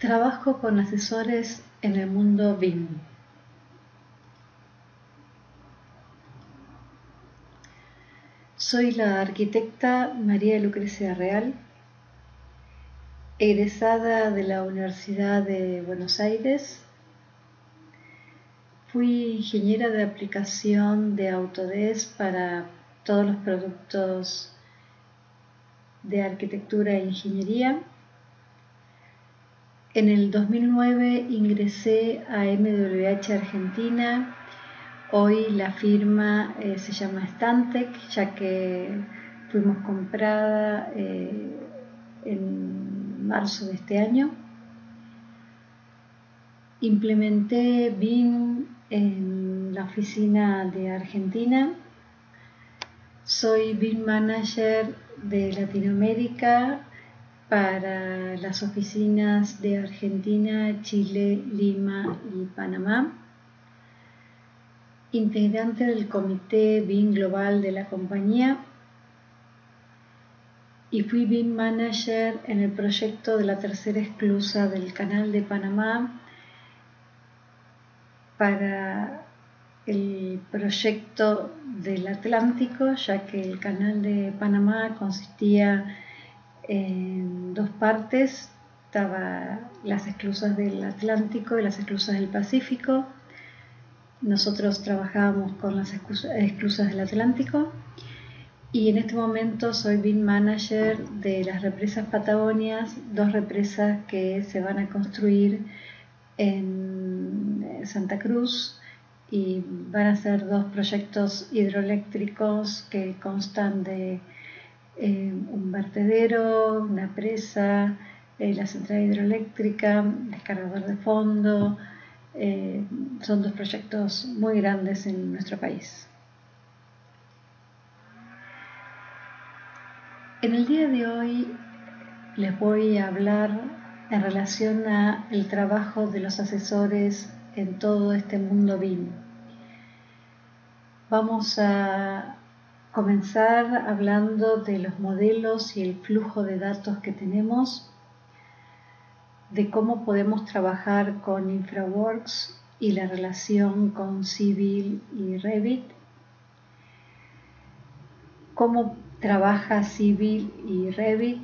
Trabajo con asesores en el mundo BIM. Soy la arquitecta María Lucrecia Real, egresada de la Universidad de Buenos Aires. Fui ingeniera de aplicación de Autodesk para todos los productos de arquitectura e ingeniería. En el 2009 ingresé a MWH Argentina. Hoy la firma se llama Stantec, ya que fuimos comprada en marzo de este año. Implementé BIM en la oficina de Argentina. Soy BIM Manager de Latinoamérica para las oficinas de Argentina, Chile, Lima y Panamá. Integrante del comité BIM Global de la compañía, y fui BIM Manager en el proyecto de la tercera esclusa del Canal de Panamá para el proyecto del Atlántico, ya que el Canal de Panamá consistía en dos partes. Estaban las esclusas del Atlántico y las esclusas del Pacífico. Nosotros trabajábamos con las esclusas del Atlántico y en este momento soy BIM Manager de las represas Patagonias, dos represas que se van a construir en Santa Cruz, y van a ser dos proyectos hidroeléctricos que constan de un vertedero, una presa, la central hidroeléctrica, descargador de fondo. Son dos proyectos muy grandes en nuestro país. En el día de hoy les voy a hablar en relación al trabajo de los asesores en todo este mundo BIM. Vamos a comenzar hablando de los modelos y el flujo de datos que tenemos, de cómo podemos trabajar con InfraWorks y la relación con Civil y Revit, cómo trabaja Civil y Revit,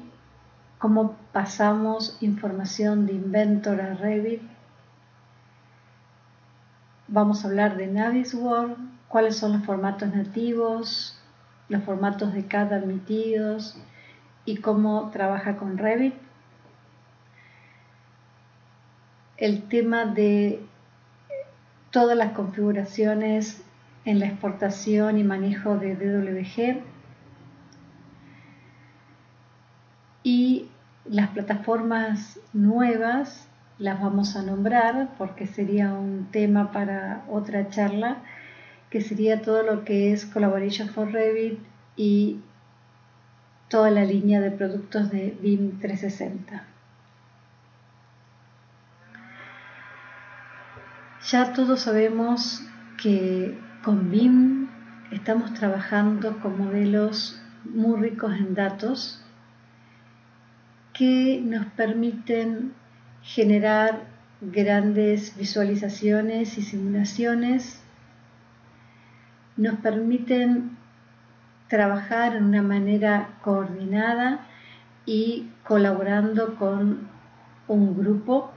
cómo pasamos información de Inventor a Revit. Vamos a hablar de Navisworks, cuáles son los formatos nativos, los formatos de CAD admitidos y cómo trabaja con Revit. El tema de todas las configuraciones en la exportación y manejo de DWG y las plataformas nuevas. Las vamos a nombrar porque sería un tema para otra charla, que sería todo lo que es Collaboration for Revit y toda la línea de productos de BIM 360. Ya todos sabemos que con BIM estamos trabajando con modelos muy ricos en datos que nos permiten generar grandes visualizaciones y simulaciones, nos permiten trabajar de una manera coordinada y colaborando con un grupo,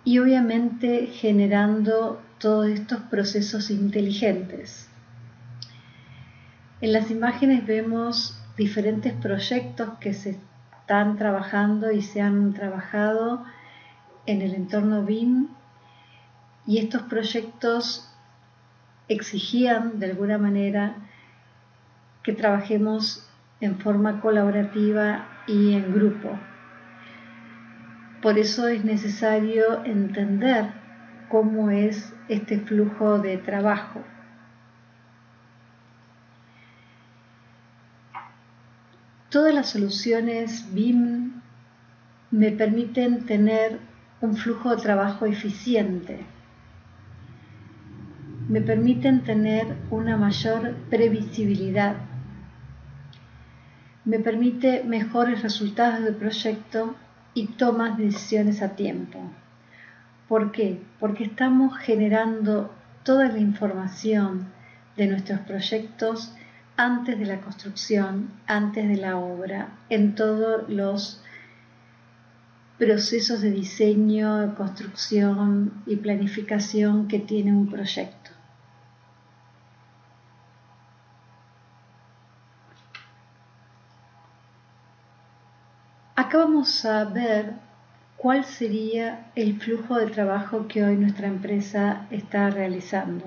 y obviamente generando todos estos procesos inteligentes. En las imágenes vemos diferentes proyectos que se están trabajando y se han trabajado en el entorno BIM, y estos proyectos exigían de alguna manera que trabajemos en forma colaborativa y en grupo. Por eso es necesario entender cómo es este flujo de trabajo. Todas las soluciones BIM me permiten tener un flujo de trabajo eficiente, me permiten tener una mayor previsibilidad, me permite mejores resultados del proyecto y tomas decisiones a tiempo. ¿Por qué? Porque estamos generando toda la información de nuestros proyectos antes de la construcción, antes de la obra, en todos los procesos de diseño, construcción y planificación que tiene un proyecto. Acá vamos a ver cuál sería el flujo de trabajo que hoy nuestra empresa está realizando.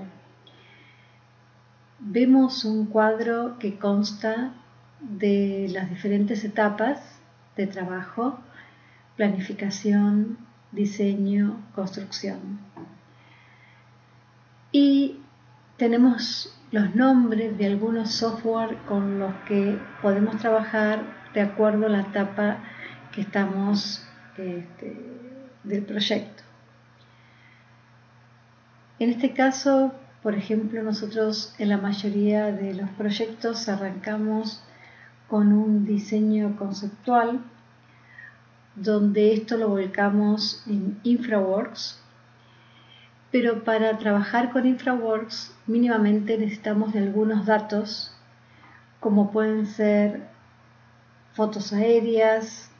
Vemos un cuadro que consta de las diferentes etapas de trabajo: planificación, diseño, construcción. Y tenemos los nombres de algunos software con los que podemos trabajar de acuerdo a la etapa que estamos del proyecto. En este caso, por ejemplo, nosotros en la mayoría de los proyectos arrancamos con un diseño conceptual, donde esto lo volcamos en InfraWorks, pero para trabajar con InfraWorks mínimamente necesitamos de algunos datos, como pueden ser fotos aéreas,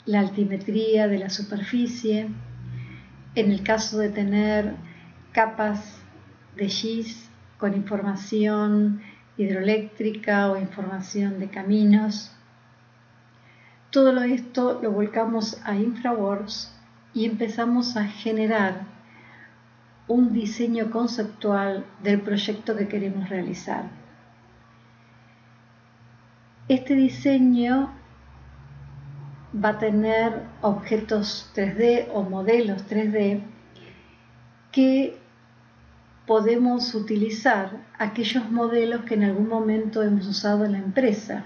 la altimetría de la superficie, en el caso de tener capas de GIS con información hidroeléctrica o información de caminos. Todo esto lo volcamos a InfraWorks y empezamos a generar un diseño conceptual del proyecto que queremos realizar. Este diseño va a tener objetos 3D o modelos 3D que podemos utilizar aquellos modelos que en algún momento hemos usado en la empresa.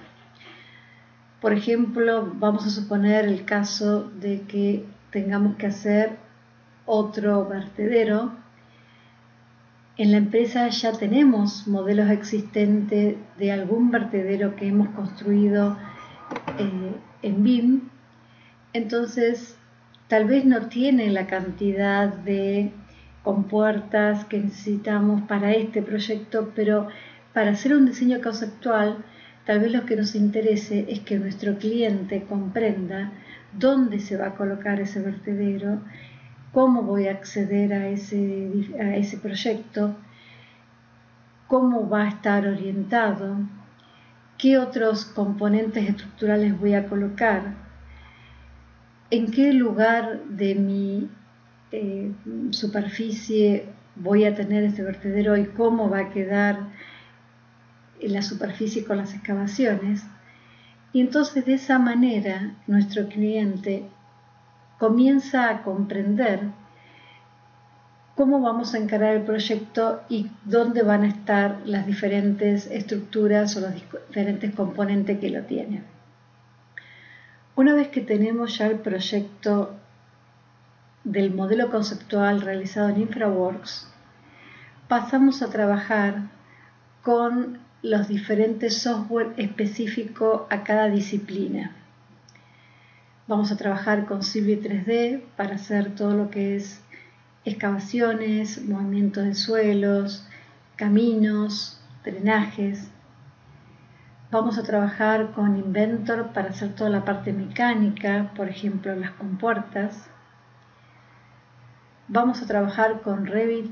Por ejemplo, vamos a suponer el caso de que tengamos que hacer otro vertedero. En la empresa ya tenemos modelos existentes de algún vertedero que hemos construido en BIM. Entonces, tal vez no tiene la cantidad de compuertas que necesitamos para este proyecto, pero para hacer un diseño conceptual, tal vez lo que nos interese es que nuestro cliente comprenda dónde se va a colocar ese vertedero, cómo voy a acceder a ese proyecto, cómo va a estar orientado, qué otros componentes estructurales voy a colocar, en qué lugar de mi superficie voy a tener este vertedero y cómo va a quedar la superficie con las excavaciones. Y entonces de esa manera nuestro cliente comienza a comprender cómo vamos a encarar el proyecto y dónde van a estar las diferentes estructuras o los diferentes componentes que lo tienen. Una vez que tenemos ya el proyecto del modelo conceptual realizado en InfraWorks, pasamos a trabajar con los diferentes software específicos a cada disciplina. Vamos a trabajar con Civil 3D para hacer todo lo que es excavaciones, movimientos de suelos, caminos, drenajes. Vamos a trabajar con Inventor para hacer toda la parte mecánica, por ejemplo las compuertas. Vamos a trabajar con Revit,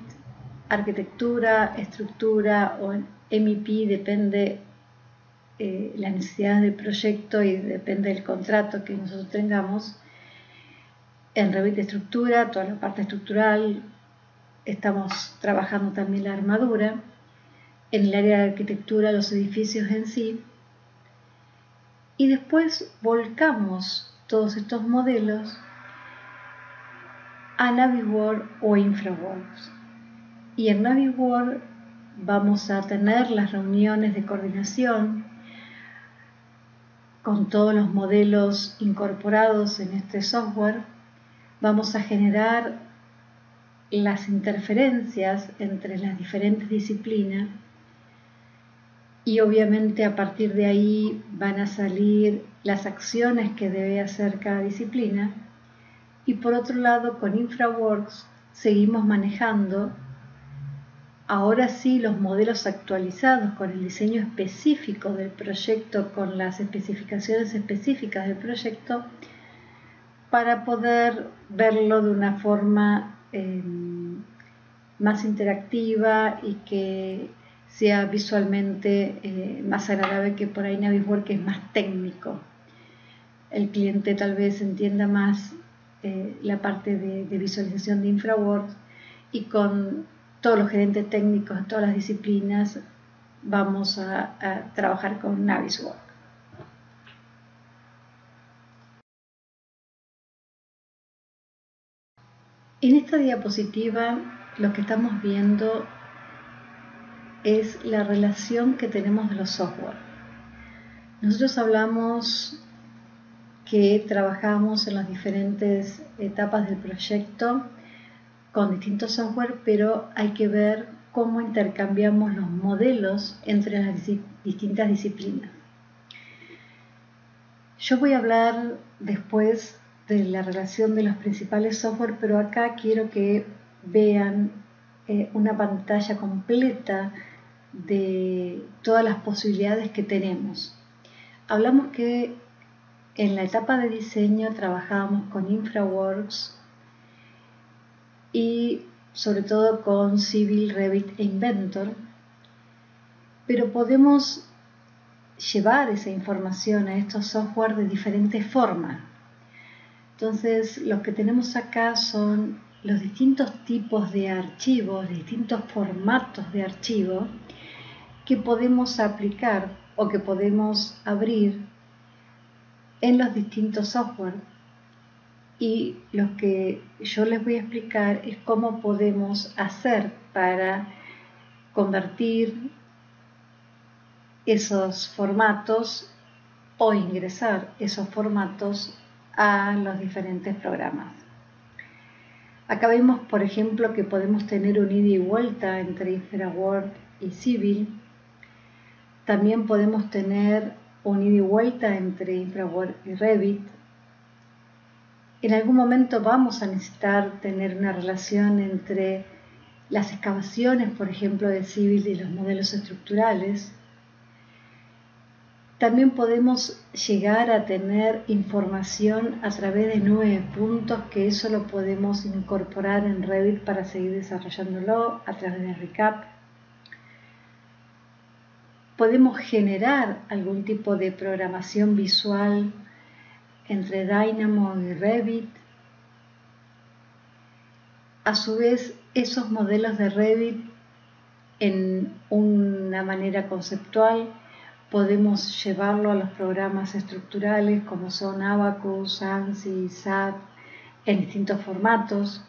arquitectura, estructura o MEP, depende la necesidad del proyecto y depende del contrato que nosotros tengamos. En Revit estructura, toda la parte estructural, estamos trabajando también la armadura. En el área de arquitectura, los edificios en sí. Y después volcamos todos estos modelos a Navisworks o InfraWorks. Y en Navisworks vamos a tener las reuniones de coordinación con todos los modelos incorporados en este software. Vamos a generar las interferencias entre las diferentes disciplinas y obviamente a partir de ahí van a salir las acciones que debe hacer cada disciplina. Y por otro lado, con InfraWorks seguimos manejando ahora sí los modelos actualizados con el diseño específico del proyecto, con las especificaciones específicas del proyecto, para poder verlo de una forma más interactiva y que sea visualmente más agradable, que por ahí Navisworks, que es más técnico. El cliente tal vez entienda más la parte de visualización de InfraWorks, y con todos los gerentes técnicos de todas las disciplinas vamos a trabajar con Navisworks. En esta diapositiva lo que estamos viendo es la relación que tenemos de los software. Nosotros hablamos que trabajamos en las diferentes etapas del proyecto con distintos software, pero hay que ver cómo intercambiamos los modelos entre las distintas disciplinas. Yo voy a hablar después de la relación de los principales software, pero acá quiero que vean una pantalla completa de todas las posibilidades que tenemos. Hablamos que en la etapa de diseño trabajábamos con InfraWorks y sobre todo con Civil, Revit e Inventor, pero podemos llevar esa información a estos software de diferentes formas. Entonces, lo que tenemos acá son los distintos tipos de archivos, distintos formatos de archivo que podemos aplicar o que podemos abrir en los distintos software. Y lo que yo les voy a explicar es cómo podemos hacer para convertir esos formatos o ingresar esos formatos a los diferentes programas. Acá vemos, por ejemplo, que podemos tener un ida y vuelta entre InfraWorks y Civil. También podemos tener un ida y vuelta entre InfraWorks y Revit. En algún momento vamos a necesitar tener una relación entre las excavaciones, por ejemplo, de Civil y los modelos estructurales. También podemos llegar a tener información a través de 9 puntos, que eso lo podemos incorporar en Revit para seguir desarrollándolo a través de Recap. Podemos generar algún tipo de programación visual entre Dynamo y Revit. A su vez, esos modelos de Revit en una manera conceptual podemos llevarlo a los programas estructurales como son Abacus, ANSYS, SAP, en distintos formatos.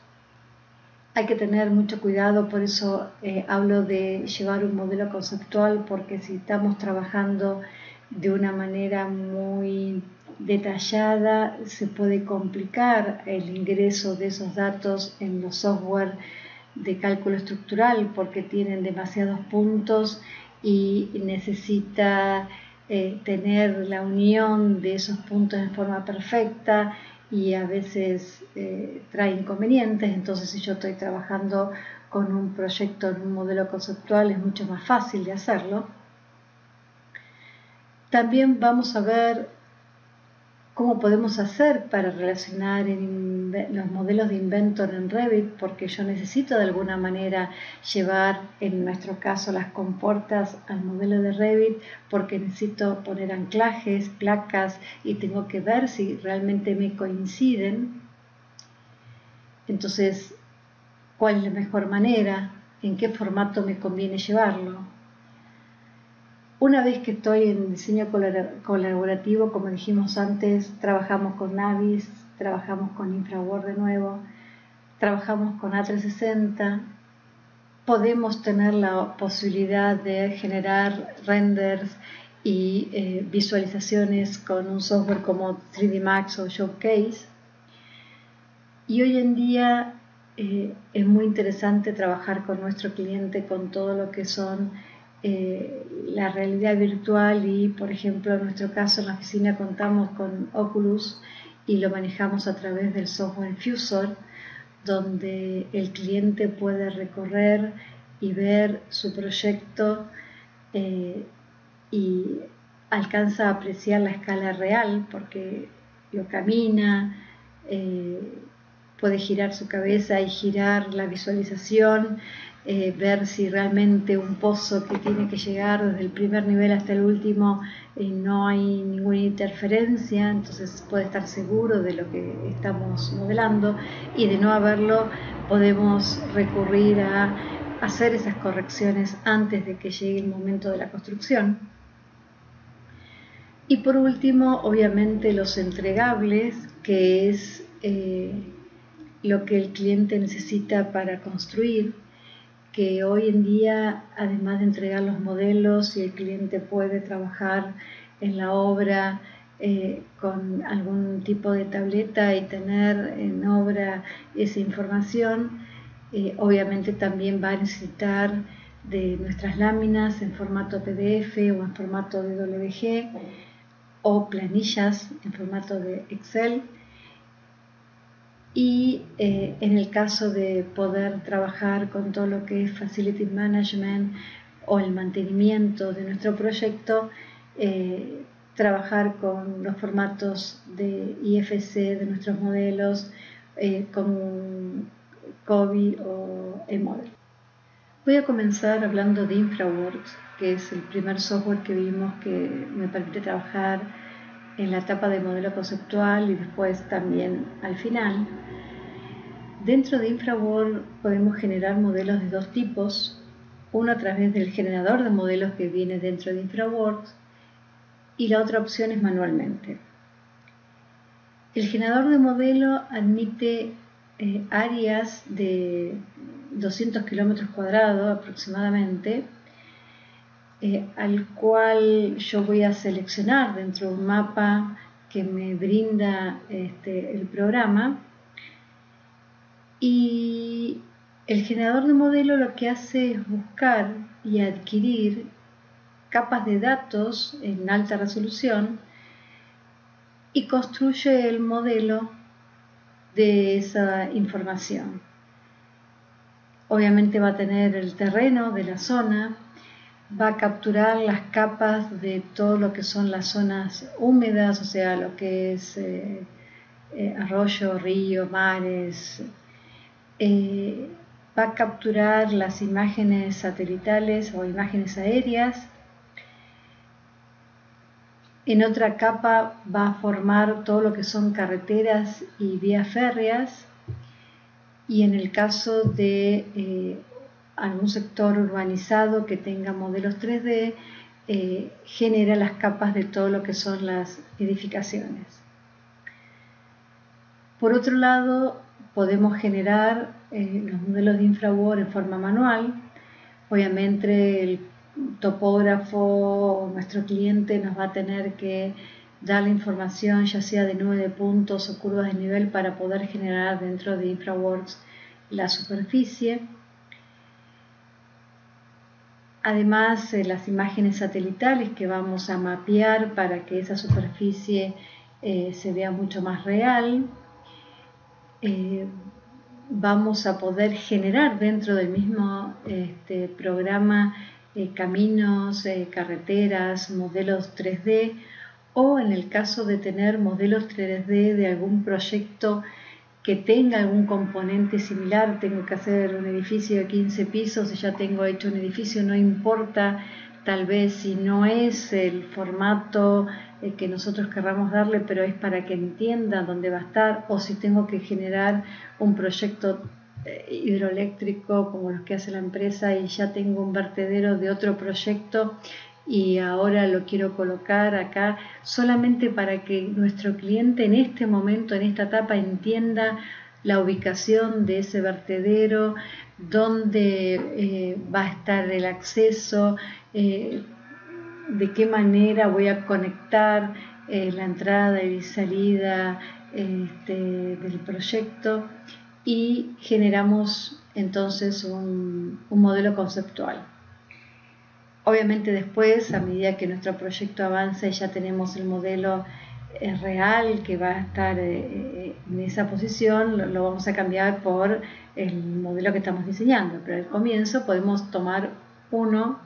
Hay que tener mucho cuidado, por eso hablo de llevar un modelo conceptual, porque si estamos trabajando de una manera muy detallada, se puede complicar el ingreso de esos datos en los software de cálculo estructural, porque tienen demasiados puntos y necesita tener la unión de esos puntos en forma perfecta, y a veces trae inconvenientes. Entonces, si yo estoy trabajando con un proyecto en un modelo conceptual, es mucho más fácil de hacerlo. También vamos a ver cómo podemos hacer para relacionar los modelos de Inventor en Revit, porque yo necesito de alguna manera llevar, en nuestro caso, las compuertas al modelo de Revit, porque necesito poner anclajes, placas, y tengo que ver si realmente me coinciden. Entonces, ¿cuál es la mejor manera? ¿En qué formato me conviene llevarlo? Una vez que estoy en diseño colaborativo, como dijimos antes, trabajamos con Navis, trabajamos con InfraWorks de nuevo, trabajamos con A360, podemos tener la posibilidad de generar renders y visualizaciones con un software como 3D Max o Showcase. Y hoy en día es muy interesante trabajar con nuestro cliente con todo lo que son la realidad virtual y, por ejemplo, en nuestro caso en la oficina contamos con Oculus y lo manejamos a través del software Fusor, donde el cliente puede recorrer y ver su proyecto y alcanza a apreciar la escala real porque lo camina, puede girar su cabeza y girar la visualización, ver si realmente un pozo que tiene que llegar desde el primer nivel hasta el último no hay ninguna interferencia, entonces puede estar seguro de lo que estamos modelando, y de no haberlo podemos recurrir a hacer esas correcciones antes de que llegue el momento de la construcción. Y por último, obviamente los entregables, que es lo que el cliente necesita para construir, que hoy en día, además de entregar los modelos, si el cliente puede trabajar en la obra con algún tipo de tableta y tener en obra esa información, obviamente también va a necesitar de nuestras láminas en formato PDF o en formato DWG o planillas en formato de Excel. Y en el caso de poder trabajar con todo lo que es Facility Management o el mantenimiento de nuestro proyecto, trabajar con los formatos de IFC de nuestros modelos, con COBI o eModel. Voy a comenzar hablando de InfraWorks, que es el primer software que vimos que me permite trabajar en la etapa de modelo conceptual y después también al final. Dentro de InfraWorks podemos generar modelos de dos tipos, uno a través del generador de modelos que viene dentro de InfraWorks y la otra opción es manualmente. El generador de modelo admite áreas de 200 kilómetros cuadrados aproximadamente, al cual yo voy a seleccionar dentro de un mapa que me brinda el programa, y el generador de modelo lo que hace es buscar y adquirir capas de datos en alta resolución y construye el modelo de esa información. Obviamente va a tener el terreno de la zona, va a capturar las capas de todo lo que son las zonas húmedas, o sea, lo que es arroyo, río, mares. Va a capturar las imágenes satelitales o imágenes aéreas. En otra capa va a formar todo lo que son carreteras y vías férreas. Y en el caso de algún sector urbanizado que tenga modelos 3D, genera las capas de todo lo que son las edificaciones. Por otro lado, podemos generar los modelos de InfraWorks en forma manual. Obviamente el topógrafo o nuestro cliente nos va a tener que dar la información, ya sea de nube de puntos o curvas de nivel, para poder generar dentro de InfraWorks la superficie. Además, las imágenes satelitales que vamos a mapear para que esa superficie se vea mucho más real. Vamos a poder generar dentro del mismo programa caminos, carreteras, modelos 3D, o en el caso de tener modelos 3D de algún proyecto que tenga algún componente similar. Tengo que hacer un edificio de 15 pisos y ya tengo hecho un edificio, no importa tal vez si no es el formato que nosotros querramos darle, pero es para que entienda dónde va a estar, o si tengo que generar un proyecto hidroeléctrico como los que hace la empresa y ya tengo un vertedero de otro proyecto y ahora lo quiero colocar acá, solamente para que nuestro cliente en este momento, en esta etapa, entienda la ubicación de ese vertedero, dónde va a estar el acceso, de qué manera voy a conectar la entrada y salida del proyecto, y generamos entonces un modelo conceptual. Obviamente después, a medida que nuestro proyecto avanza y ya tenemos el modelo real que va a estar en esa posición, lo vamos a cambiar por el modelo que estamos diseñando. Pero al comienzo podemos tomar uno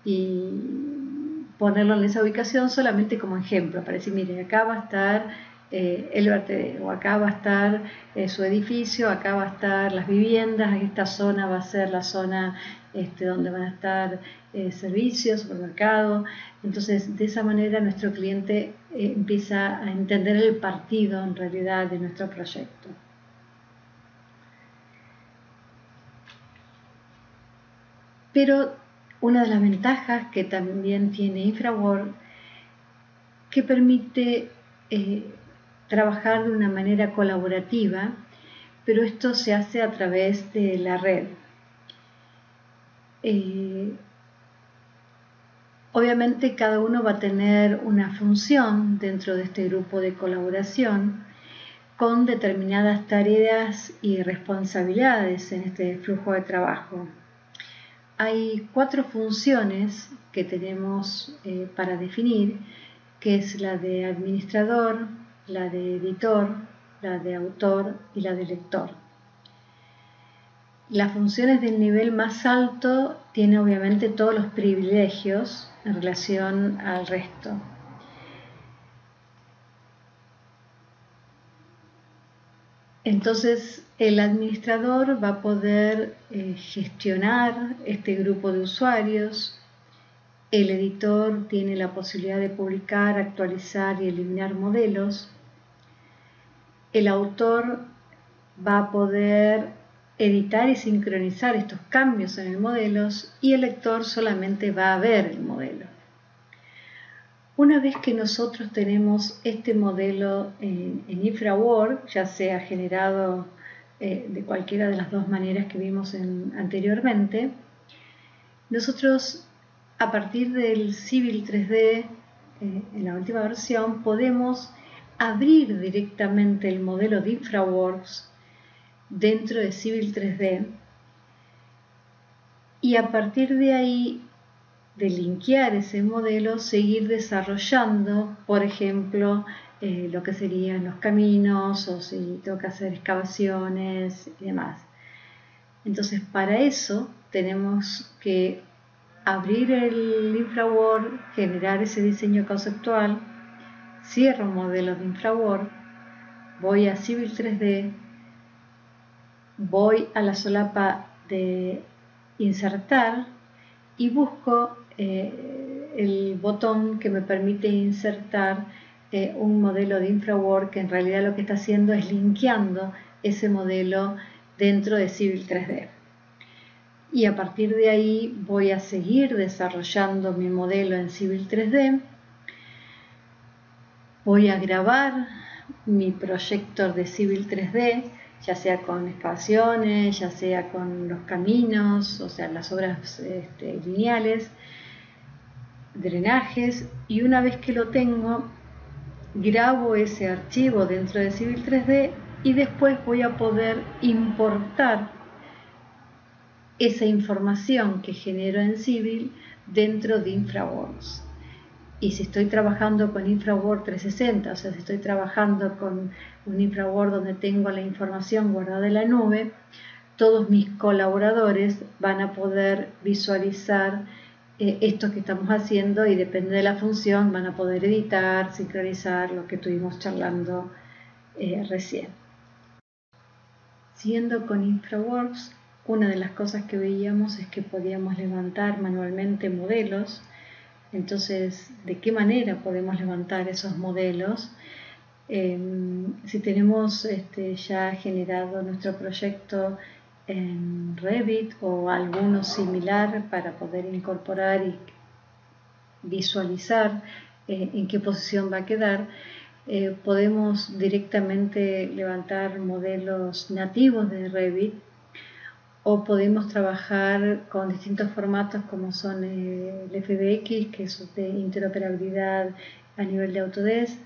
y ponerlo en esa ubicación solamente como ejemplo, para decir, mire, acá va a estar el vertedero, o acá va a estar su edificio, acá va a estar las viviendas, esta zona va a ser la zona donde van a estar servicios, supermercados. Entonces, de esa manera nuestro cliente empieza a entender el partido en realidad de nuestro proyecto. Pero una de las ventajas que también tiene InfraWorks, que permite trabajar de una manera colaborativa, pero esto se hace a través de la red. Obviamente cada uno va a tener una función dentro de este grupo de colaboración con determinadas tareas y responsabilidades en este flujo de trabajo. Hay 4 funciones que tenemos para definir, que es la de administrador, la de editor, la de autor y la de lector. Las funciones del nivel más alto tienen obviamente todos los privilegios en relación al resto. Entonces el administrador va a poder gestionar este grupo de usuarios. El editor tiene la posibilidad de publicar, actualizar y eliminar modelos. El autor va a poder editar y sincronizar estos cambios en el modelo y el lector solamente va a ver el modelo. Una vez que nosotros tenemos este modelo en InfraWorks, ya sea generado de cualquiera de las dos maneras que vimos anteriormente, nosotros a partir del Civil 3D, en la última versión, podemos abrir directamente el modelo de InfraWorks dentro de Civil 3D y a partir de ahí, de linkear ese modelo, seguir desarrollando, por ejemplo, lo que serían los caminos o si tengo que hacer excavaciones y demás. Entonces, para eso tenemos que abrir el InfraWorks, generar ese diseño conceptual, cierro modelo de InfraWorks, voy a Civil 3D, voy a la solapa de insertar y busco el botón que me permite insertar un modelo de InfraWorks que en realidad lo que está haciendo es linkeando ese modelo dentro de Civil 3D. Y a partir de ahí voy a seguir desarrollando mi modelo en Civil 3D. Voy a grabar mi proyector de Civil 3D, ya sea con excavaciones, ya sea con los caminos, o sea, las obras lineales, drenajes, y una vez que lo tengo, grabo ese archivo dentro de Civil 3D y después voy a poder importar esa información que genero en Civil dentro de InfraWorks. Y si estoy trabajando con InfraWorks 360, o sea, si estoy trabajando con un InfraWorks donde tengo la información guardada en la nube, todos mis colaboradores van a poder visualizar esto que estamos haciendo y depende de la función van a poder editar, sincronizar lo que estuvimos charlando recién. Siguiendo con InfraWorks, una de las cosas que veíamos es que podíamos levantar manualmente modelos. Entonces, ¿de qué manera podemos levantar esos modelos? Si tenemos ya generado nuestro proyecto en Revit o alguno similar para poder incorporar y visualizar en qué posición va a quedar, podemos directamente levantar modelos nativos de Revit o podemos trabajar con distintos formatos como son el FBX, que es de interoperabilidad a nivel de Autodesk,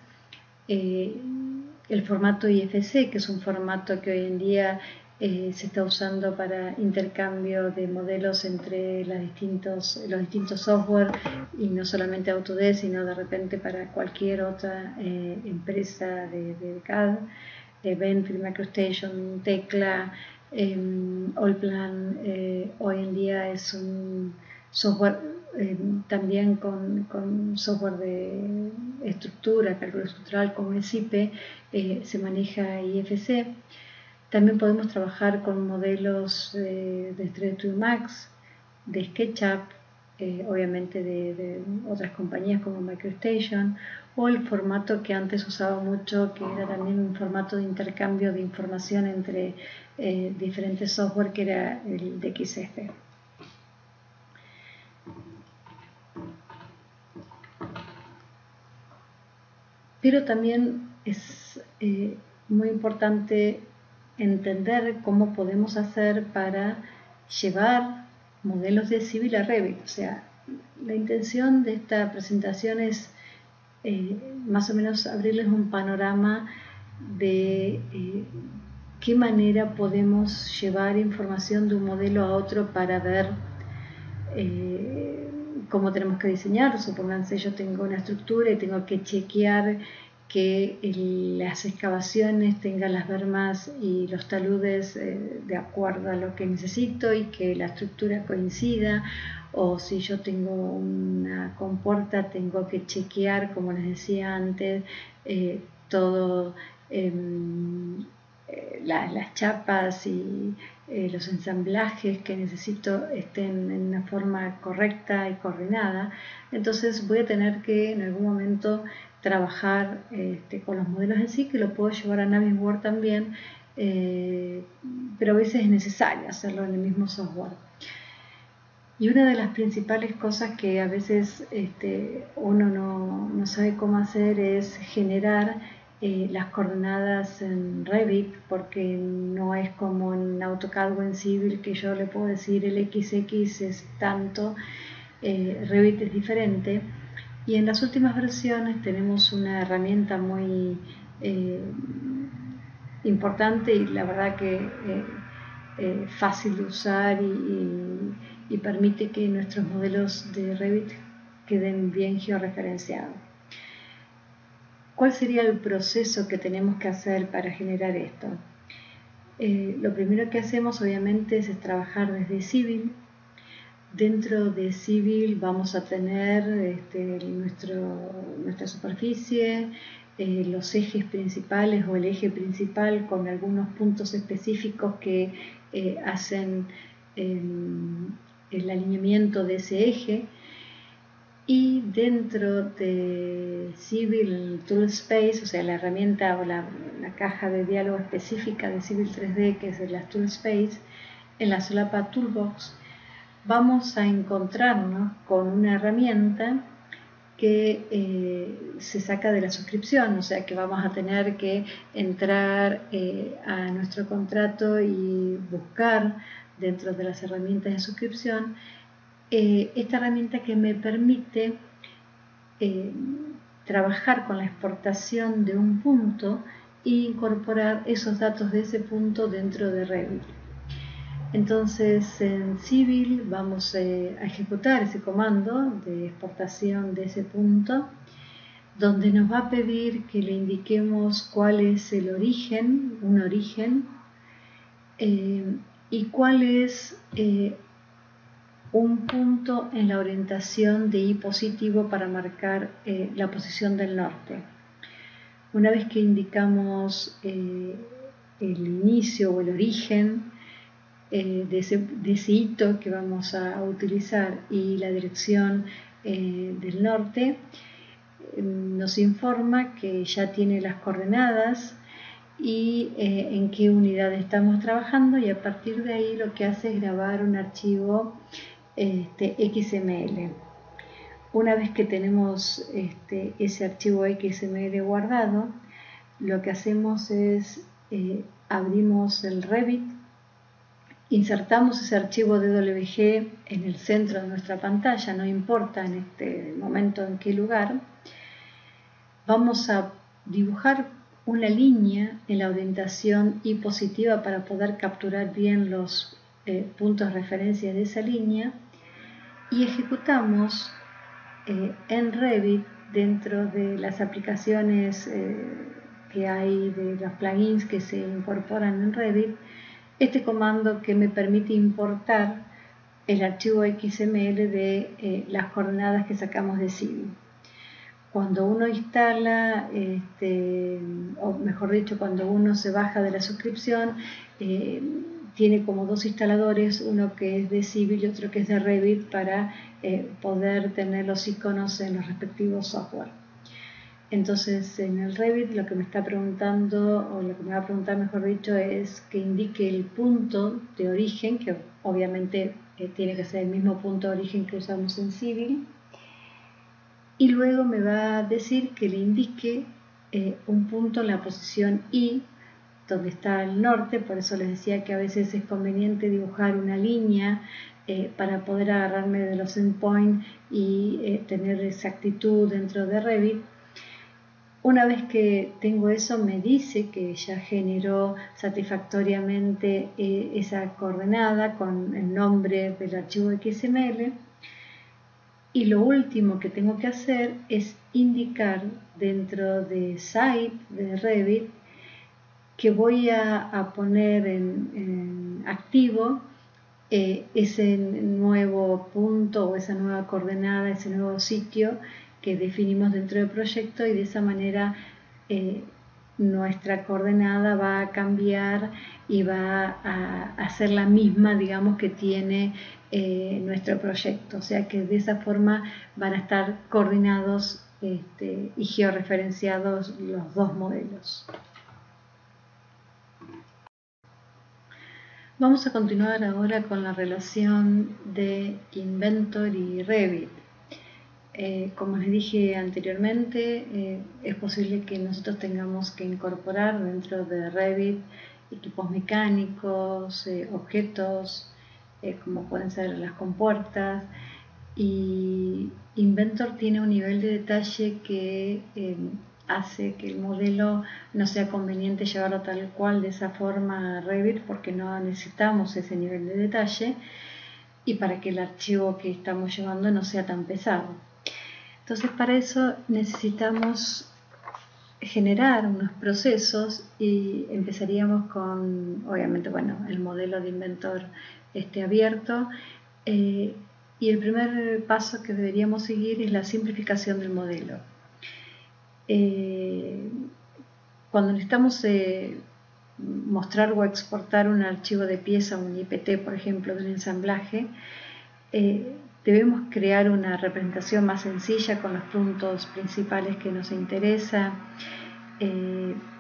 el formato IFC, que es un formato que hoy en día se está usando para intercambio de modelos entre los distintos software, y no solamente Autodesk, sino de repente para cualquier otra empresa de CAD, Bentley, MicroStation, Tecla, Allplan. Hoy en día es un software también con software de estructura, cálculo estructural como el CIPE, se maneja IFC. También podemos trabajar con modelos de 3ds Max, de SketchUp, obviamente de otras compañías como MicroStation, o el formato que antes usaba mucho, que era también un formato de intercambio de información entre diferentes software, que era el DXF. Pero también es muy importante entender cómo podemos hacer para llevar modelos de Civil a Revit. O sea, la intención de esta presentación es más o menos abrirles un panorama de qué manera podemos llevar información de un modelo a otro para ver cómo tenemos que diseñar. Supónganse, yo tengo una estructura y tengo que chequear que las excavaciones tengan las bermas y los taludes de acuerdo a lo que necesito y que la estructura coincida. O si yo tengo una compuerta, tengo que chequear, como les decía antes, todo, las chapas y los ensamblajes que necesito estén en una forma correcta y coordinada. Entonces voy a tener que en algún momento trabajar con los modelos en sí, que lo puedo llevar a Navisworks también, pero a veces es necesario hacerlo en el mismo software. Y una de las principales cosas que a veces uno no sabe cómo hacer es generar las coordenadas en Revit, porque no es como en AutoCAD o en Civil, que yo le puedo decir el XX es tanto. Revit es diferente, y en las últimas versiones tenemos una herramienta muy importante, y la verdad que fácil de usar, y permite que nuestros modelos de Revit queden bien georreferenciados. ¿Cuál sería el proceso que tenemos que hacer para generar esto? Lo primero que hacemos obviamente es trabajar desde Civil. Dentro de Civil vamos a tener nuestra superficie, los ejes principales o el eje principal con algunos puntos específicos que hacen el alineamiento de ese eje. Y dentro de Civil, el Tool Space, o sea, la herramienta o la caja de diálogo específica de Civil 3D, que es la Tool Space, en la solapa Toolbox, vamos a encontrarnos con una herramienta que se saca de la suscripción. O sea que vamos a tener que entrar a nuestro contrato y buscar dentro de las herramientas de suscripción esta herramienta que me permite trabajar con la exportación de un punto e incorporar esos datos de ese punto dentro de Revit. Entonces en Civil vamos a ejecutar ese comando de exportación de ese punto, donde nos va a pedir que le indiquemos cuál es el origen, un origen, y cuál es un punto en la orientación de Y positivo para marcar la posición del norte. Una vez que indicamos el inicio o el origen de ese hito que vamos a utilizar y la dirección del norte, nos informa que ya tiene las coordenadas y en qué unidad estamos trabajando, y a partir de ahí lo que hace es grabar un archivo XML. Una vez que tenemos ese archivo XML guardado, lo que hacemos es abrimos el Revit, insertamos ese archivo DWG en el centro de nuestra pantalla, no importa en este momento en qué lugar. Vamos a dibujar una línea en la orientación Y positiva para poder capturar bien los puntos de referencia de esa línea, y ejecutamos en Revit, dentro de las aplicaciones que hay, de los plugins que se incorporan en Revit, este comando que me permite importar el archivo XML de las coordenadas que sacamos de Civil. Cuando uno instala, o mejor dicho, cuando uno se baja de la suscripción, tiene como dos instaladores, uno que es de Civil y otro que es de Revit, para poder tener los iconos en los respectivos software. Entonces, en el Revit lo que me está preguntando, o lo que me va a preguntar mejor dicho, es que indique el punto de origen, que obviamente tiene que ser el mismo punto de origen que usamos en Civil, y luego me va a decir que le indique un punto en la posición Y, donde está el norte. Por eso les decía que a veces es conveniente dibujar una línea para poder agarrarme de los endpoints y tener exactitud dentro de Revit. Una vez que tengo eso, me dice que ya generó satisfactoriamente esa coordenada con el nombre del archivo XML. Y lo último que tengo que hacer es indicar dentro de Site de Revit que voy a poner en activo ese nuevo punto o esa nueva coordenada, ese nuevo sitio que definimos dentro del proyecto, y de esa manera nuestra coordenada va a cambiar y va a ser la misma, digamos, que tiene nuestro proyecto. O sea que de esa forma van a estar coordinados y georreferenciados los dos modelos. Vamos a continuar ahora con la relación de Inventor y Revit. Como les dije anteriormente, es posible que nosotros tengamos que incorporar dentro de Revit equipos mecánicos, objetos, como pueden ser las compuertas, y Inventor tiene un nivel de detalle que hace que el modelo no sea conveniente llevarlo tal cual de esa forma a Revit, porque no necesitamos ese nivel de detalle, y para que el archivo que estamos llevando no sea tan pesado. Entonces, para eso necesitamos generar unos procesos, y empezaríamos con, obviamente, bueno, el modelo de Inventor abierto, y el primer paso que deberíamos seguir es la simplificación del modelo. Cuando necesitamos mostrar o exportar un archivo de pieza, un IPT, por ejemplo, de un ensamblaje, debemos crear una representación más sencilla con los puntos principales que nos interesa,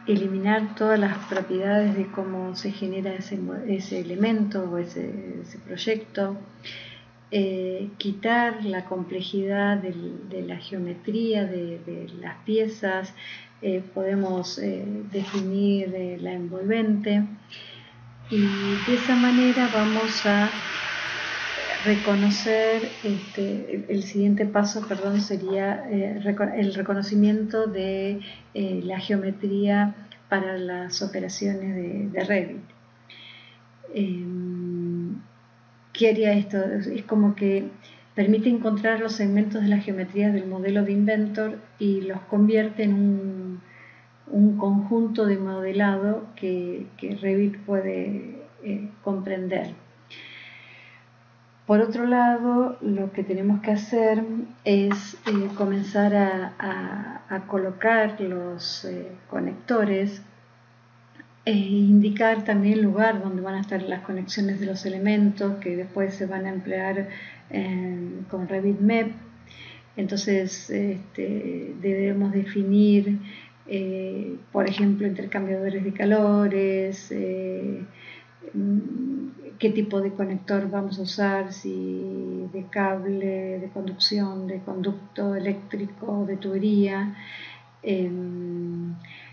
eliminar todas las propiedades de cómo se genera ese elemento o ese proyecto, quitar la complejidad de la geometría de las piezas, podemos definir la envolvente, y de esa manera vamos a reconocer, el siguiente paso, perdón, sería el reconocimiento de la geometría para las operaciones de Revit. ¿Qué haría esto? Es como que permite encontrar los segmentos de las geometrías del modelo de Inventor y los convierte en un conjunto de modelado que Revit puede comprender. Por otro lado, lo que tenemos que hacer es comenzar a colocar los conectores, indicar también el lugar donde van a estar las conexiones de los elementos que después se van a emplear con Revit MEP. Entonces debemos definir, por ejemplo, intercambiadores de calores, qué tipo de conector vamos a usar, si de cable, de conducción, de conducto eléctrico, de tubería.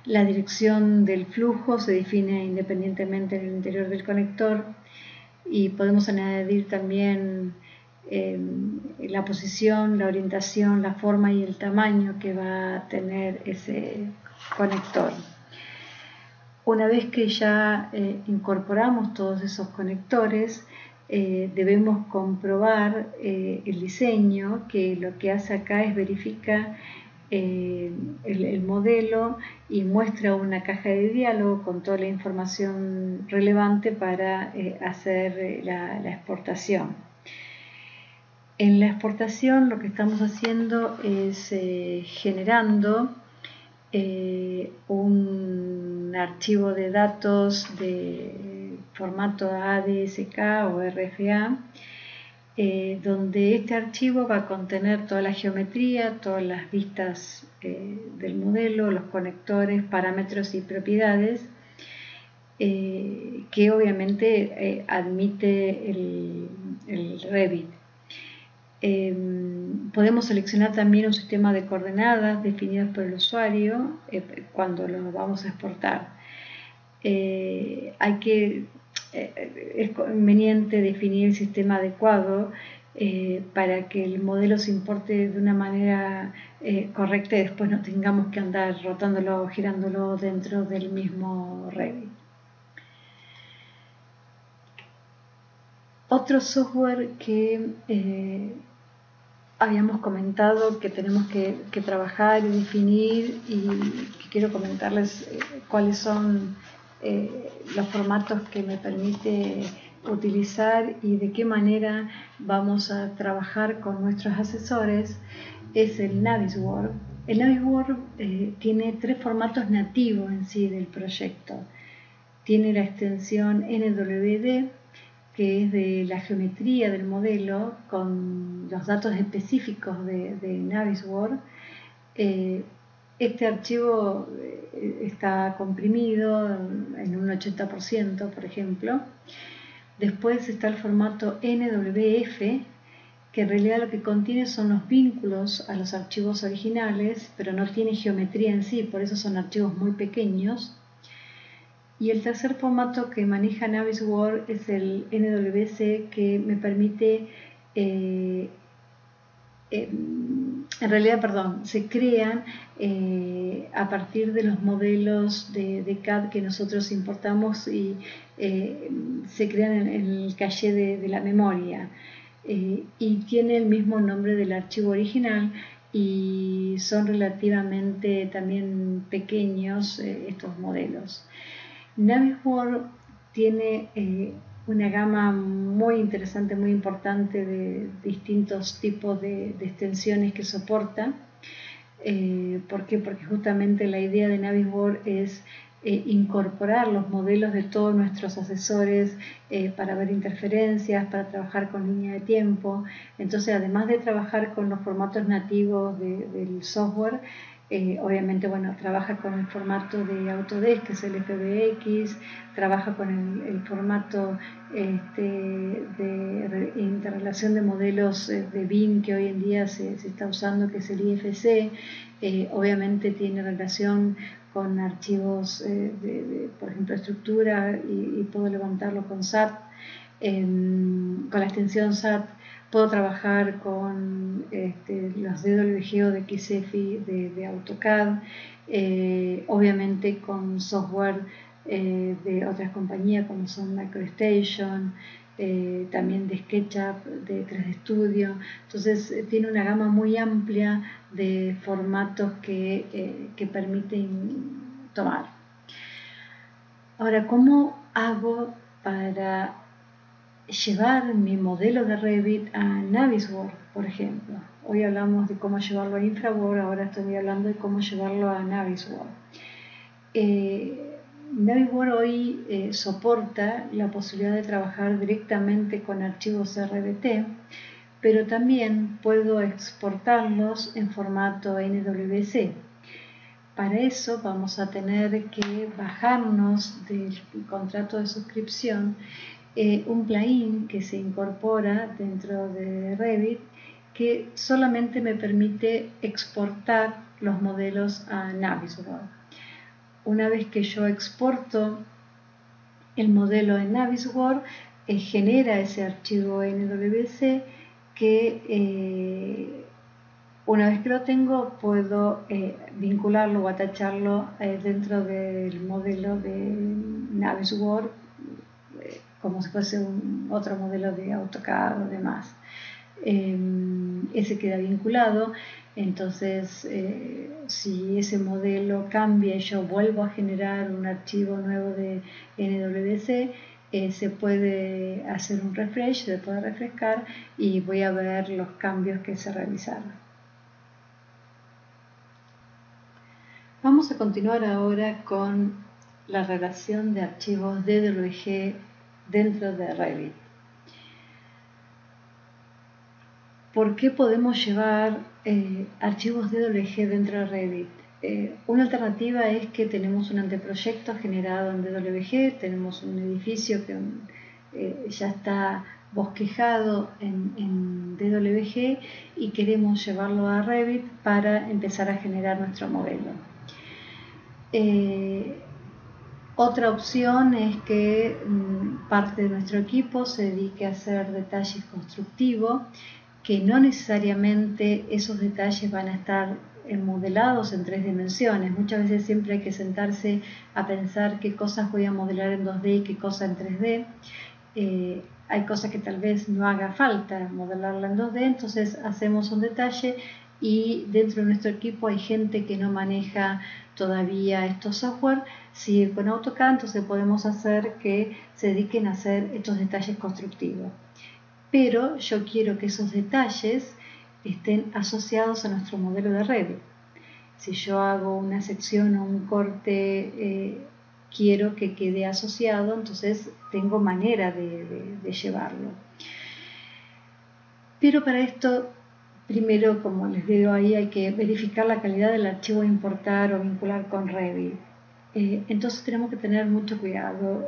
La dirección del flujo se define independientemente en el interior del conector, y podemos añadir también la posición, la orientación, la forma y el tamaño que va a tener ese conector. Una vez que ya incorporamos todos esos conectores, debemos comprobar el diseño, que lo que hace acá es verifica el modelo y muestra una caja de diálogo con toda la información relevante para hacer la exportación. En la exportación lo que estamos haciendo es generando un archivo de datos de formato ADSK o RFA, donde este archivo va a contener toda la geometría, todas las vistas del modelo, los conectores, parámetros y propiedades, que obviamente admite el Revit. Podemos seleccionar también un sistema de coordenadas definidas por el usuario cuando lo vamos a exportar. Es conveniente definir el sistema adecuado para que el modelo se importe de una manera correcta y después no tengamos que andar rotándolo o girándolo dentro del mismo Revit. Otro software que habíamos comentado que tenemos que trabajar y definir, y que quiero comentarles cuáles son los formatos que me permite utilizar y de qué manera vamos a trabajar con nuestros asesores, es el Navisworks. El Navisworks tiene 3 formatos nativos en sí del proyecto. Tiene la extensión NWD, que es de la geometría del modelo con los datos específicos de Navisworks. Este archivo está comprimido en un 80%, por ejemplo. Después está el formato NWF, que en realidad lo que contiene son los vínculos a los archivos originales, pero no tiene geometría en sí, por eso son archivos muy pequeños. Y el tercer formato que maneja Navisworks es el NWC, que me permite, en realidad, se crean a partir de los modelos de CAD que nosotros importamos y se crean en el caché de la memoria. Y tiene el mismo nombre del archivo original y son relativamente también pequeños estos modelos. Navisworks tiene una gama muy interesante, muy importante de distintos tipos de extensiones que soporta. ¿Por qué? Porque justamente la idea de Navisworks es incorporar los modelos de todos nuestros asesores para ver interferencias, para trabajar con línea de tiempo. Entonces, además de trabajar con los formatos nativos del software, obviamente, trabaja con el formato de Autodesk, que es el FBX, trabaja con el formato de interrelación de modelos de BIM que hoy en día se está usando, que es el IFC. Obviamente tiene relación con archivos por ejemplo, estructura, y puedo levantarlo con SAT. Con la extensión SAT puedo trabajar con los DWG de XFI de AutoCAD, obviamente con software de otras compañías como son MicroStation, también de SketchUp, de 3D Studio. Entonces tiene una gama muy amplia de formatos que permiten tomar. Ahora, ¿cómo hago para llevar mi modelo de Revit a Navisworks, por ejemplo? Hoy hablamos de cómo llevarlo a Infraworks, ahora estoy hablando de cómo llevarlo a Navisworks. Navisworks hoy soporta la posibilidad de trabajar directamente con archivos RBT, pero también puedo exportarlos en formato NWC. Para eso vamos a tener que bajarnos del contrato de suscripción un plugin que se incorpora dentro de Revit, que solamente me permite exportar los modelos a Navisworks. Una vez que yo exporto el modelo en Navisworks, genera ese archivo NWC que Una vez que lo tengo, puedo vincularlo o atacharlo dentro del modelo de Navisworks, como si fuese otro modelo de AutoCAD o demás. Ese queda vinculado. Entonces, si ese modelo cambia y yo vuelvo a generar un archivo nuevo de NWC, se puede hacer un refresh, se puede refrescar y voy a ver los cambios que se realizaron. Vamos a continuar ahora con la relación de archivos DWG dentro de Revit. ¿Por qué podemos llevar archivos DWG dentro de Revit? Una alternativa es que tenemos un anteproyecto generado en DWG, tenemos un edificio que ya está bosquejado en DWG y queremos llevarlo a Revit para empezar a generar nuestro modelo. Otra opción es que parte de nuestro equipo se dedique a hacer detalles constructivos, que no necesariamente esos detalles van a estar modelados en 3 dimensiones. Muchas veces siempre hay que sentarse a pensar qué cosas voy a modelar en 2D y qué cosas en 3D. Hay cosas que tal vez no haga falta modelarla en 2D, entonces hacemos un detalle y dentro de nuestro equipo hay gente que no maneja todavía estos software, sigue con AutoCAD, entonces podemos hacer que se dediquen a hacer estos detalles constructivos. Pero yo quiero que esos detalles estén asociados a nuestro modelo de Revit. Si yo hago una sección o un corte, quiero que quede asociado, entonces tengo manera de llevarlo. Pero para esto, primero, como les digo ahí, hay que verificar la calidad del archivo a importar o vincular con Revit. Entonces tenemos que tener mucho cuidado,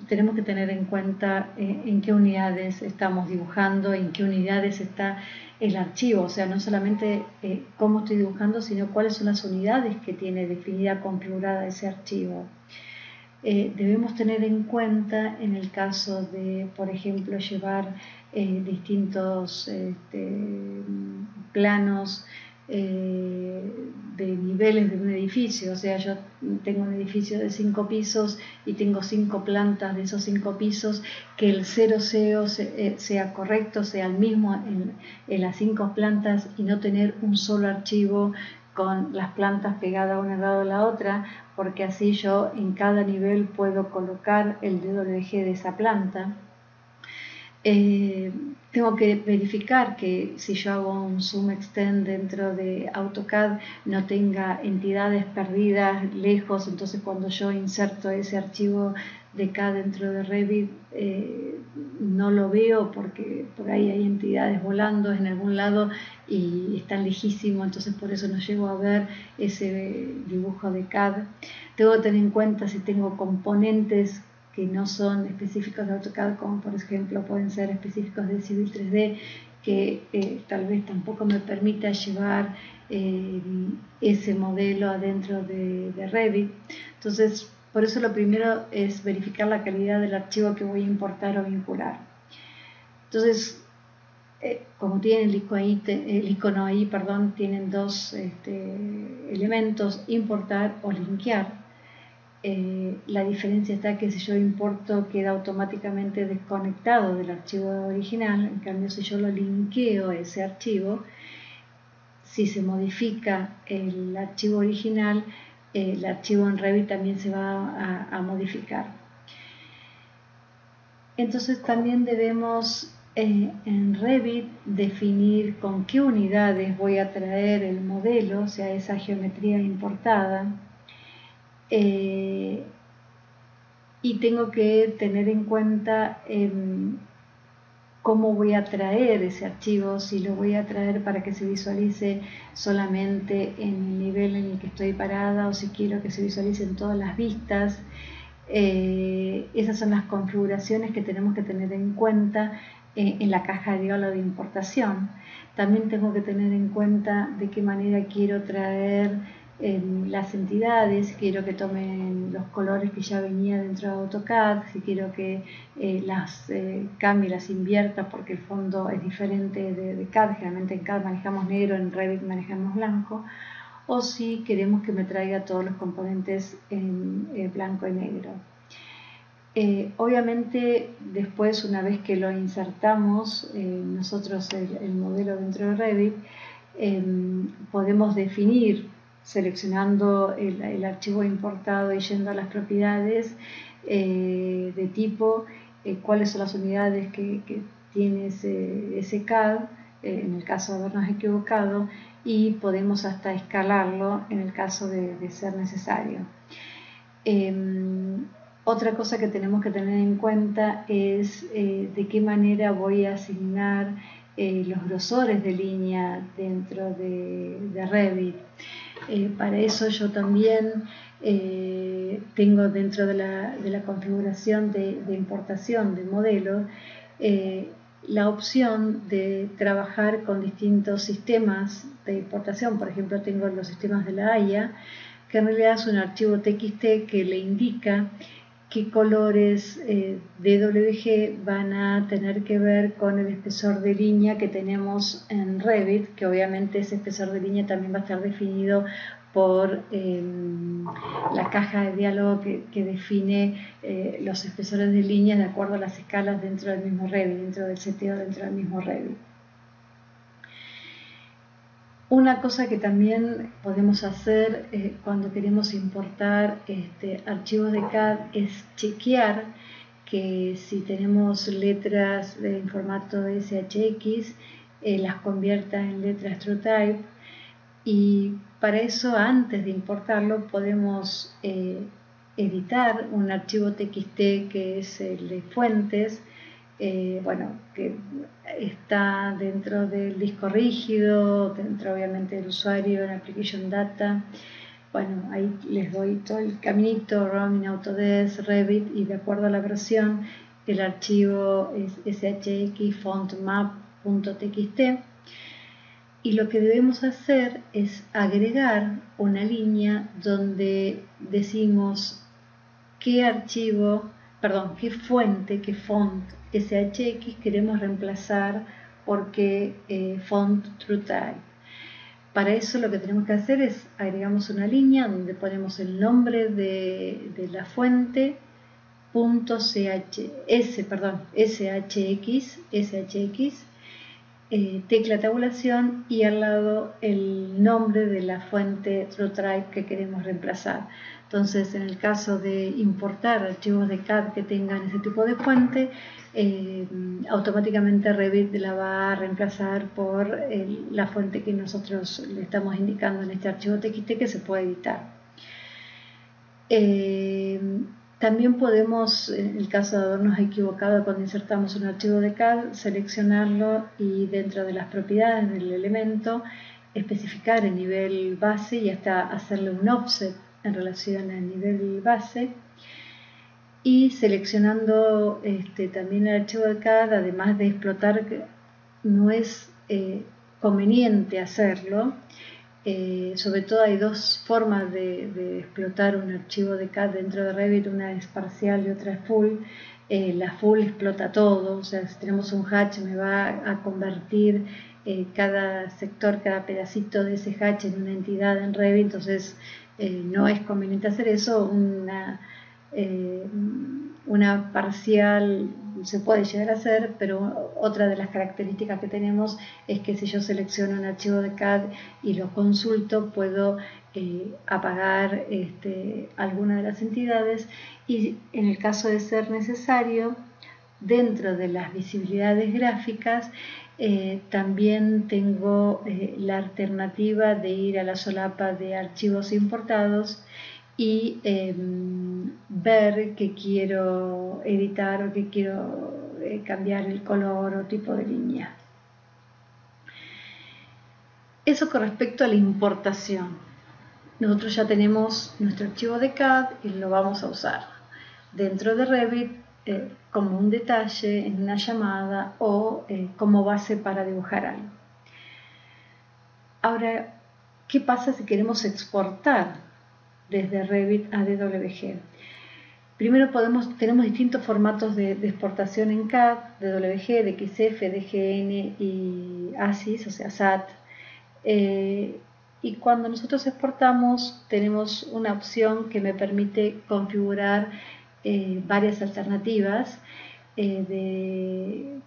tenemos que tener en cuenta en qué unidades estamos dibujando, en qué unidades está el archivo, o sea, no solamente cómo estoy dibujando, sino cuáles son las unidades que tiene definida, configurada ese archivo. Debemos tener en cuenta en el caso de, por ejemplo, llevar distintos planos de niveles de un edificio, o sea, yo tengo un edificio de 5 pisos y tengo 5 plantas de esos 5 pisos, que el 0 sea correcto, sea el mismo en las 5 plantas y no tener un solo archivo con las plantas pegadas una al lado de la otra, porque así yo en cada nivel puedo colocar el DWG de esa planta. Tengo que verificar que si yo hago un zoom extend dentro de AutoCAD no tenga entidades perdidas lejos, entonces cuando yo inserto ese archivo de CAD dentro de Revit no lo veo porque por ahí hay entidades volando en algún lado y están lejísimos, entonces por eso no llego a ver ese dibujo de CAD. Tengo que tener en cuenta si tengo componentes que no son específicos de AutoCAD, como por ejemplo pueden ser específicos de Civil 3D, que tal vez tampoco me permita llevar ese modelo adentro de Revit. Entonces, por eso lo primero es verificar la calidad del archivo que voy a importar o vincular. Entonces, como tienen el icono ahí, perdón, tienen dos elementos, importar o linkear. La diferencia está que si yo importo queda automáticamente desconectado del archivo original, en cambio si yo lo linkeo a ese archivo, si se modifica el archivo original, el archivo en Revit también se va a modificar. Entonces también debemos en Revit definir con qué unidades voy a traer el modelo, o sea, esa geometría importada. Y tengo que tener en cuenta cómo voy a traer ese archivo, si lo voy a traer para que se visualice solamente en el nivel en el que estoy parada o si quiero que se visualicen todas las vistas. Esas son las configuraciones que tenemos que tener en cuenta en la caja de diálogo de importación. También tengo que tener en cuenta de qué manera quiero traer las entidades, si quiero que tomen los colores que ya venía dentro de AutoCAD, si quiero que las cambie, las invierta porque el fondo es diferente de CAD, generalmente en CAD manejamos negro, en Revit manejamos blanco, o si queremos que me traiga todos los componentes en blanco y negro. Obviamente después, una vez que lo insertamos nosotros el modelo dentro de Revit, podemos definir seleccionando el archivo importado y yendo a las propiedades de tipo, cuáles son las unidades que tiene ese CAD, en el caso de habernos equivocado, y podemos hasta escalarlo en el caso de ser necesario. Otra cosa que tenemos que tener en cuenta es de qué manera voy a asignar los grosores de línea dentro de Revit. Para eso yo también tengo dentro de la configuración de importación de modelos la opción de trabajar con distintos sistemas de importación. Por ejemplo, tengo los sistemas de la Haya, que en realidad es un archivo TXT que le indica qué colores DWG van a tener que ver con el espesor de línea que tenemos en Revit, que obviamente ese espesor de línea también va a estar definido por la caja de diálogo que define los espesores de línea de acuerdo a las escalas dentro del mismo Revit, dentro del seteo dentro del mismo Revit. Una cosa que también podemos hacer cuando queremos importar archivos de CAD es chequear que si tenemos letras en formato SHX, las convierta en letras TrueType, y para eso, antes de importarlo, podemos editar un archivo TXT que es el de fuentes, que está dentro del disco rígido, dentro obviamente del usuario en Application Data. Bueno, ahí les doy todo el caminito, Roaming, Autodesk, Revit, y de acuerdo a la versión, el archivo es shx fontmap.txt. Y lo que debemos hacer es agregar una línea donde decimos qué fuente, qué font SHX queremos reemplazar por qué font TrueType. Para eso lo que tenemos que hacer es agregamos una línea donde ponemos el nombre de la fuente, SHX, tecla tabulación, y al lado el nombre de la fuente TrueType que queremos reemplazar. Entonces, en el caso de importar archivos de CAD que tengan ese tipo de fuente, automáticamente Revit la va a reemplazar por la fuente que nosotros le estamos indicando en este archivo TXT que se puede editar. También podemos, en el caso de habernos equivocado cuando insertamos un archivo de CAD, seleccionarlo y dentro de las propiedades del elemento especificar el nivel base y hasta hacerle un offset en relación al nivel base. Y seleccionando también el archivo de CAD, además de explotar, no es conveniente hacerlo. Sobre todo hay dos formas de explotar un archivo de CAD dentro de Revit, una es parcial y otra es full. La full explota todo, o sea, si tenemos un hatch me va a convertir cada sector, cada pedacito de ese hatch en una entidad en Revit, entonces no es conveniente hacer eso. Una parcial se puede llegar a hacer, pero otra de las características que tenemos es que si yo selecciono un archivo de CAD y lo consulto, puedo apagar alguna de las entidades, y en el caso de ser necesario, dentro de las visibilidades gráficas, también tengo la alternativa de ir a la solapa de archivos importados y ver que quiero editar o que quiero cambiar el color o tipo de línea. Eso con respecto a la importación. Nosotros ya tenemos nuestro archivo de CAD y lo vamos a usar dentro de Revit como un detalle en una llamada o como base para dibujar algo. Ahora, ¿qué pasa si queremos exportar desde Revit a DWG? Primero tenemos distintos formatos de exportación en CAD, DWG, DXF, DGN y ASIS, o sea SAT. Y cuando nosotros exportamos tenemos una opción que me permite configurar varias alternativas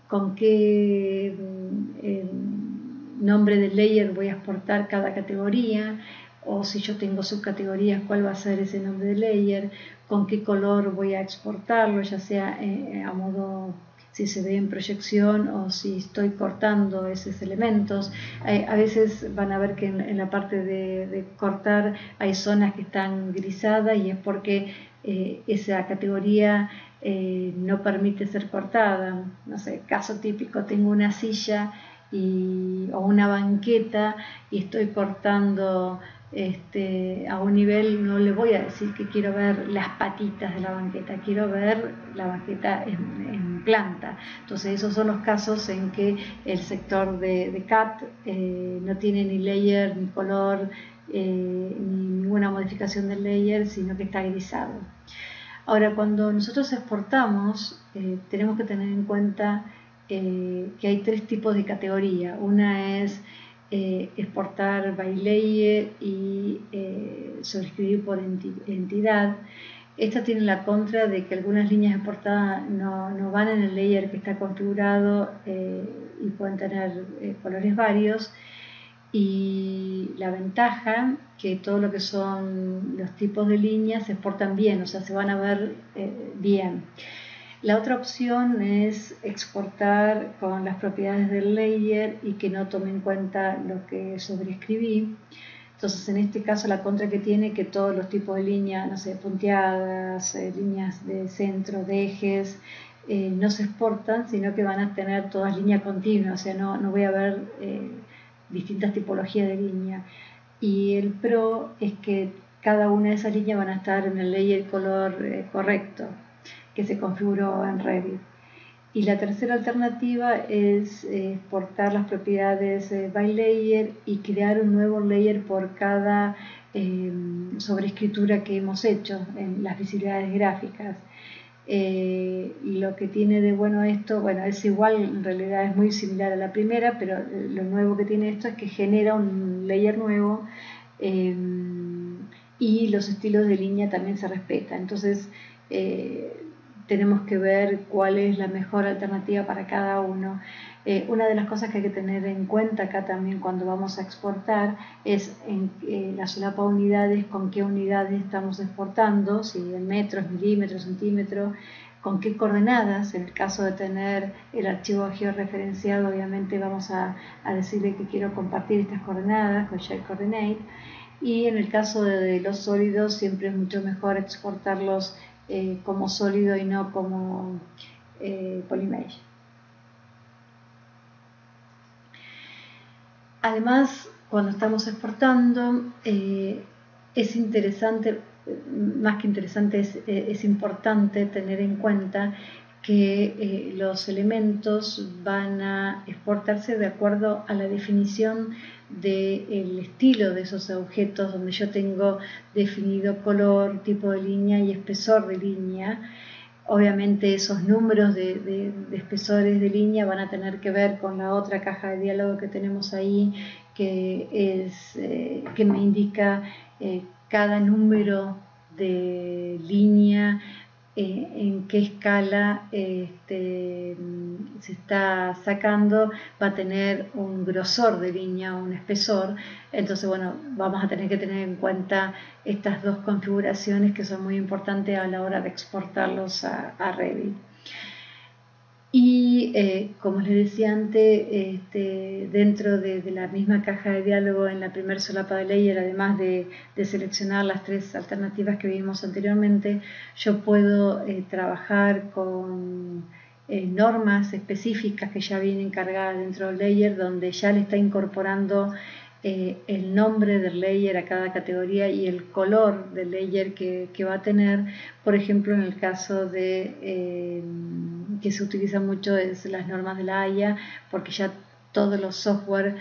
con qué nombre de layer voy a exportar cada categoría, o si yo tengo subcategorías, cuál va a ser ese nombre de layer, con qué color voy a exportarlo, ya sea a modo si se ve en proyección o si estoy cortando esos elementos. A veces van a ver que en la parte de cortar hay zonas que están grisadas y es porque esa categoría no permite ser cortada. No sé, caso típico, tengo una silla o una banqueta y estoy cortando a un nivel, no le voy a decir que quiero ver las patitas de la banqueta, quiero ver la banqueta en planta. Entonces esos son los casos en que el sector de CAD no tiene ni layer, ni color, ni ninguna modificación del layer, sino que está grisado. Ahora, cuando nosotros exportamos, tenemos que tener en cuenta que hay tres tipos de categoría. Una es exportar by layer y sobreescribir por entidad. Esta tiene la contra de que algunas líneas exportadas no van en el layer que está configurado y pueden tener colores varios. Y la ventaja que todo lo que son los tipos de líneas se exportan bien, o sea, se van a ver bien. La otra opción es exportar con las propiedades del layer y que no tome en cuenta lo que sobreescribí. Entonces, en este caso, la contra que tiene que todos los tipos de líneas, no sé, punteadas, líneas de centro, de ejes, no se exportan, sino que van a tener todas líneas continuas, o sea, no voy a ver distintas tipologías de línea. Y el pro es que cada una de esas líneas van a estar en el layer color correcto que se configuró en Revit. Y la tercera alternativa es exportar las propiedades by layer y crear un nuevo layer por cada sobreescritura que hemos hecho en las visibilidades gráficas. Lo que tiene de bueno esto, bueno, es igual, en realidad es muy similar a la primera, pero lo nuevo que tiene esto es que genera un layer nuevo y los estilos de línea también se respetan. Entonces, tenemos que ver cuál es la mejor alternativa para cada uno. Una de las cosas que hay que tener en cuenta acá también cuando vamos a exportar es en la solapa unidades, con qué unidades estamos exportando, si en metros, milímetros, centímetros, con qué coordenadas. En el caso de tener el archivo georreferenciado, obviamente vamos a decirle que quiero compartir estas coordenadas con Share Coordinate. Y en el caso de los sólidos, siempre es mucho mejor exportarlos como sólido y no como Polymesh. Además, cuando estamos exportando, es interesante, más que interesante, es importante tener en cuenta que los elementos van a exportarse de acuerdo a la definición del estilo de esos objetos, donde yo tengo definido color, tipo de línea y espesor de línea. Obviamente esos números de espesores de línea van a tener que ver con la otra caja de diálogo que tenemos ahí, que me indica cada número de línea, en qué escala se está sacando, va a tener un grosor de línea, un espesor. Entonces, bueno, vamos a tener que tener en cuenta estas dos configuraciones que son muy importantes a la hora de exportarlos a Revit. Y como les decía antes, dentro de la misma caja de diálogo en la primera solapa de layer, además de seleccionar las tres alternativas que vimos anteriormente, yo puedo trabajar con normas específicas que ya vienen cargadas dentro del layer, donde ya le está incorporando el nombre del layer a cada categoría y el color del layer que va a tener. Por ejemplo, en el caso de que se utiliza mucho es las normas de la Haya, porque ya todos los software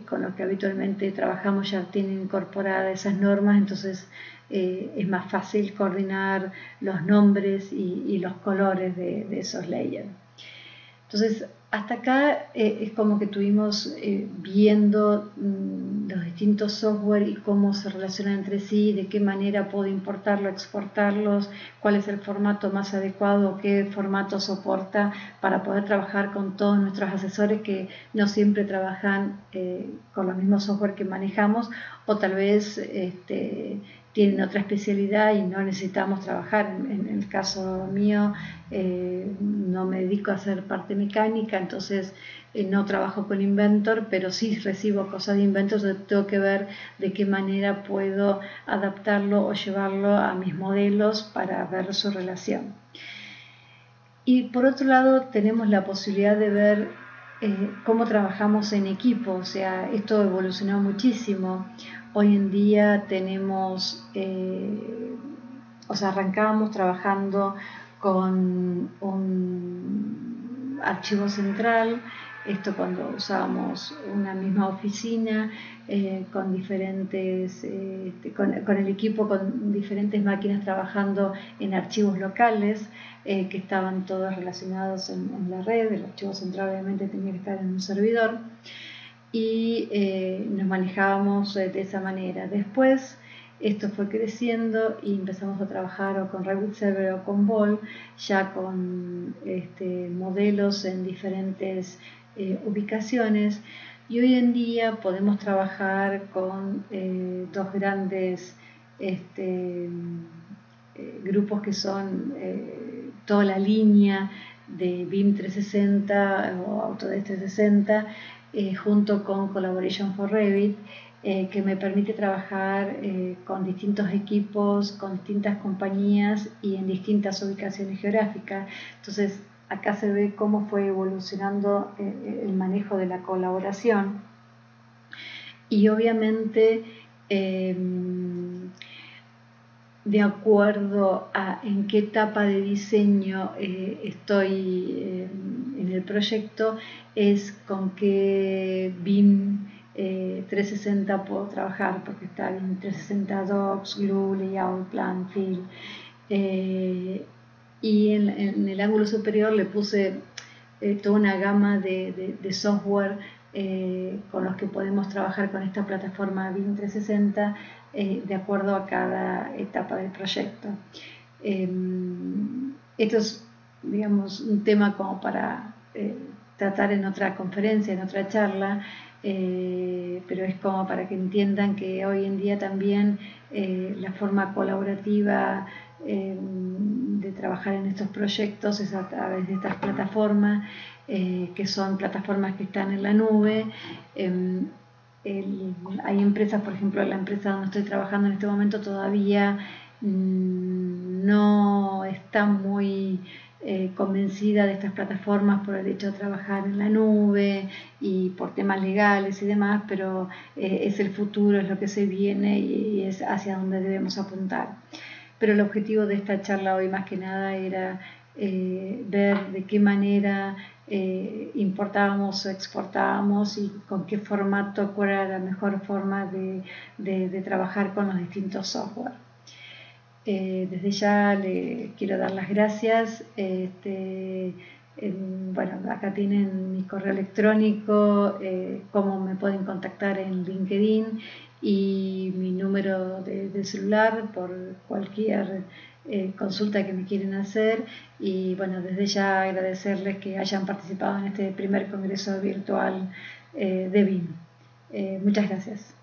con los que habitualmente trabajamos ya tienen incorporadas esas normas, entonces es más fácil coordinar los nombres y los colores de esos layers. Entonces, hasta acá es como que estuvimos viendo los distintos software y cómo se relacionan entre sí, de qué manera puedo importarlos, exportarlos, cuál es el formato más adecuado, qué formato soporta para poder trabajar con todos nuestros asesores que no siempre trabajan con los mismos software que manejamos, o tal vez tienen otra especialidad y no necesitamos trabajar. En el caso mío, no me dedico a hacer parte mecánica, entonces no trabajo con Inventor, pero sí recibo cosas de Inventor, entonces tengo que ver de qué manera puedo adaptarlo o llevarlo a mis modelos para ver su relación. Y por otro lado tenemos la posibilidad de ver cómo trabajamos en equipo, o sea, esto evolucionó muchísimo. Hoy en día tenemos, arrancábamos trabajando con un archivo central, esto cuando usábamos una misma oficina con diferentes, con el equipo, con diferentes máquinas trabajando en archivos locales que estaban todos relacionados en la red. El archivo central obviamente tenía que estar en un servidor y nos manejábamos de esa manera. Después esto fue creciendo y empezamos a trabajar o con Revit Server o con Ball, ya con modelos en diferentes ubicaciones, y hoy en día podemos trabajar con dos grandes grupos que son toda la línea de BIM 360 o Autodesk 360 junto con Collaboration for Revit, que me permite trabajar con distintos equipos, con distintas compañías y en distintas ubicaciones geográficas. Entonces acá se ve cómo fue evolucionando el manejo de la colaboración y obviamente de acuerdo a en qué etapa de diseño estoy en el proyecto, es con qué BIM 360 puedo trabajar, porque está BIM 360 Docs, Glue, Layout, Plan, Fill. Y en el ángulo superior le puse toda una gama de software con los que podemos trabajar con esta plataforma BIM 360 de acuerdo a cada etapa del proyecto. Esto es, digamos, un tema como para tratar en otra conferencia, en otra charla, pero es como para que entiendan que hoy en día también la forma colaborativa de trabajar en estos proyectos es a través de estas plataformas, que son plataformas que están en la nube. Hay empresas, por ejemplo, la empresa donde estoy trabajando en este momento todavía no está muy convencida de estas plataformas por el hecho de trabajar en la nube y por temas legales y demás, pero es el futuro, es lo que se viene y es hacia donde debemos apuntar. Pero el objetivo de esta charla hoy más que nada era ver de qué manera importábamos o exportábamos y con qué formato, cuál era la mejor forma de trabajar con los distintos software. Desde ya le quiero dar las gracias. Bueno, acá tienen mi correo electrónico, cómo me pueden contactar en LinkedIn y mi número de celular por cualquier consulta que me quieren hacer. Y bueno, desde ya agradecerles que hayan participado en este primer congreso virtual de BIM. Muchas gracias.